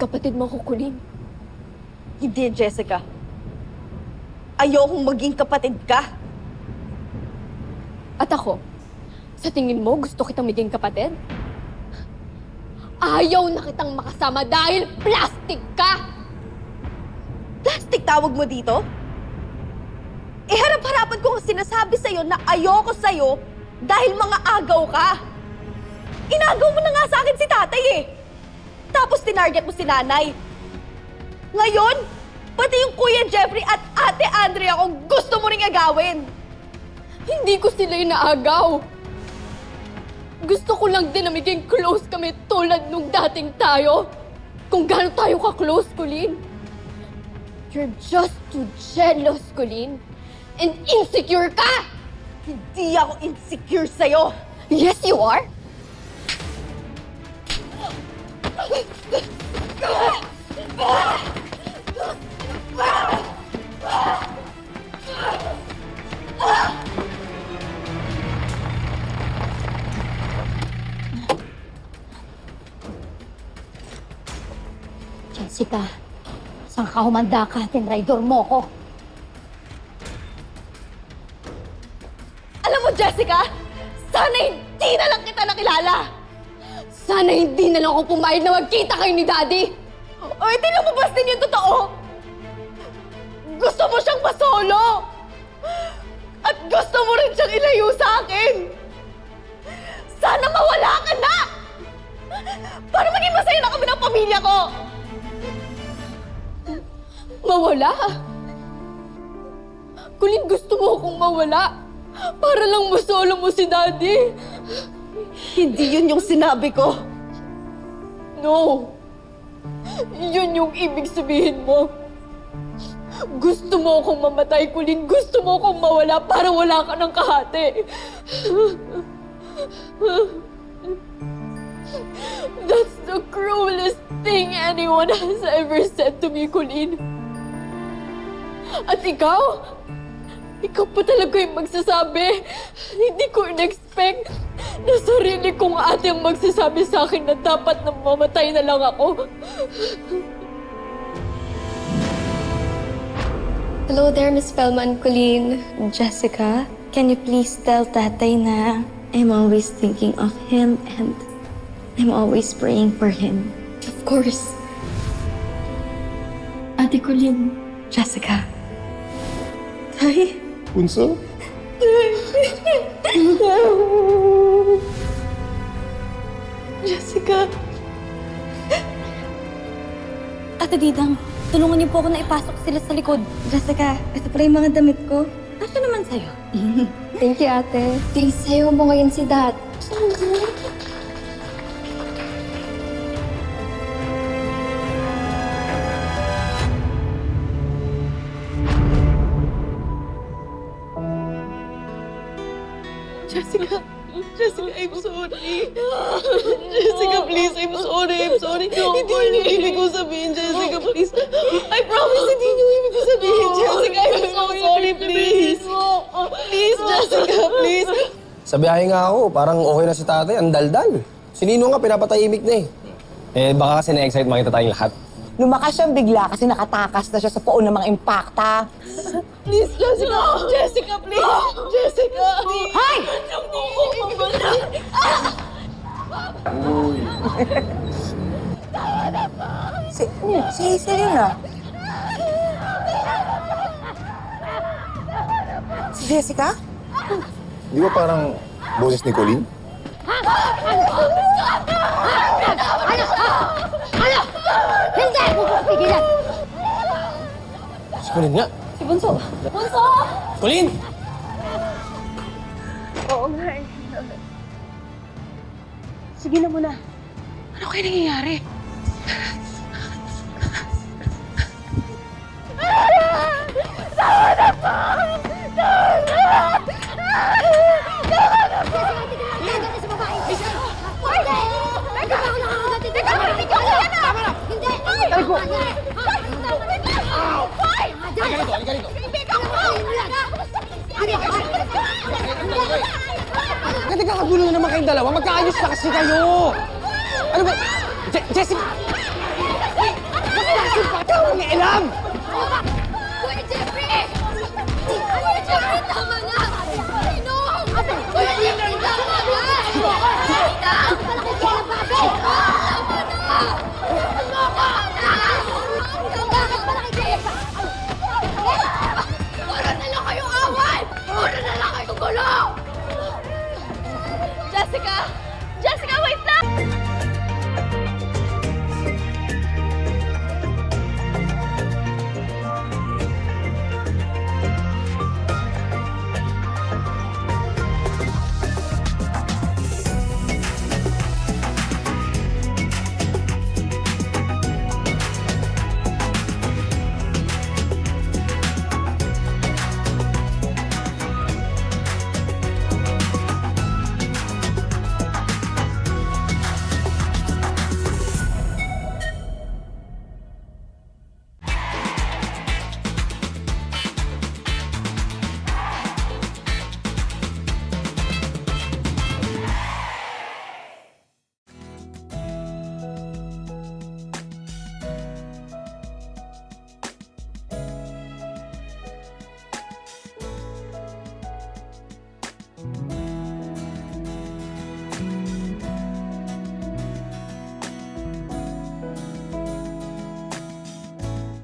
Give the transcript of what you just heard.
kapatid mo ko, Colleen. Hindi, Jessica. Ayokong maging kapatid ka. At ako, sa tingin mo, gusto kitang maging kapatid? Ayaw na kitang makasama dahil plastic ka! Plastic tawag mo dito? Eh, harap-harapan ko ang sinasabi sa'yo na ayoko sa'yo dahil mga agaw ka. Inagaw mo na nga sa akin si tatay eh. Tapos tinarget mo si nanay. Ngayon, pati yung Kuya Jeffrey at Ate Andrea kung gusto mo ring agawin. Hindi ko sila inaagaw. Gusto ko lang din na maging close kami tulad nung dating tayo. Kung gaano tayo ka-close, Colleen. You're just too jealous, Colleen. And insecure ka! Hindi ako insecure sa'yo. Yes, you are! Jessica, saan ka humanda ka? Tinraidor mo ko. Alam mo, Jessica, sana hindi na lang kita nakilala. Sana hindi na lang ako pumayag na magkita kayo ni Daddy! O, hindi lumabas din yung totoo. Gusto mo siyang masolo. At gusto mo rin siyang ilayo sa akin. Sana mawala ka na! Para maging masaya na kami ng pamilya ko. Mawala? Colleen, gusto mo akong mawala? Para lang masolo mo si Daddy? Hindi yun yung sinabi ko. No! Yun yung ibig sabihin mo. Gusto mo akong mamatay, Colleen. Gusto mo akong mawala para wala ka ng kahati. That's the cruelest thing anyone has ever said to me, Colleen. At ikaw? Ikaw pa talaga yung magsasabi. Hindi ko in-expect na sarili kong ate ang magsasabi sa akin na dapat na mamatay na lang ako. Hello there, Miss Spellman, Colleen. Jessica, can you please tell Tatay na I'm always thinking of him and I'm always praying for him. Of course. Ate Colleen, Jessica. Tay, Bunso? Jessica. Ate Didang, tulungan niyo po ako na ipasok sila sa likod. Jessica, ito pala yung mga damit ko. Ano naman sa'yo? Thank you, ate. Please, sayo mo ngayon si Dad. Jessica. Jessica, I'm sorry. Jessica, please, I'm sorry. I'm sorry. Hindi yun yung ibig ko sabihin, Jessica, please. I promise, hindi yun yung ibig ko sabihin, Jessica. I'm so sorry, please. Please, Jessica, please. Sa biyahe nga ako, parang okay na si tatay, ang daldal. Si Nino nga, pinapatahimik na eh. Eh, baka kasi na-excite makita tayong lahat. Lumakas siyang bigla kasi nakatakas na siya sa poon ng mga impakta. Please, Jessica. Jessica, please. Jessica. Hay! Si Hazel yun ah. Si Jessica? Di ba parang boses ni Colleen? Hindi! Pigilan! Si Colleen nga. Si Bunso. Bunso! Colleen! Oo nga eh. Sige na muna. Ano kaya nangyayari? Bakit nagkakagulo na naman kayong dalawa? Magkaayos na kasi kayo! Ano ba? Jessica! Ikaw ang ilam! Kuya Jeffrey! Kuya Jeffrey, tama na!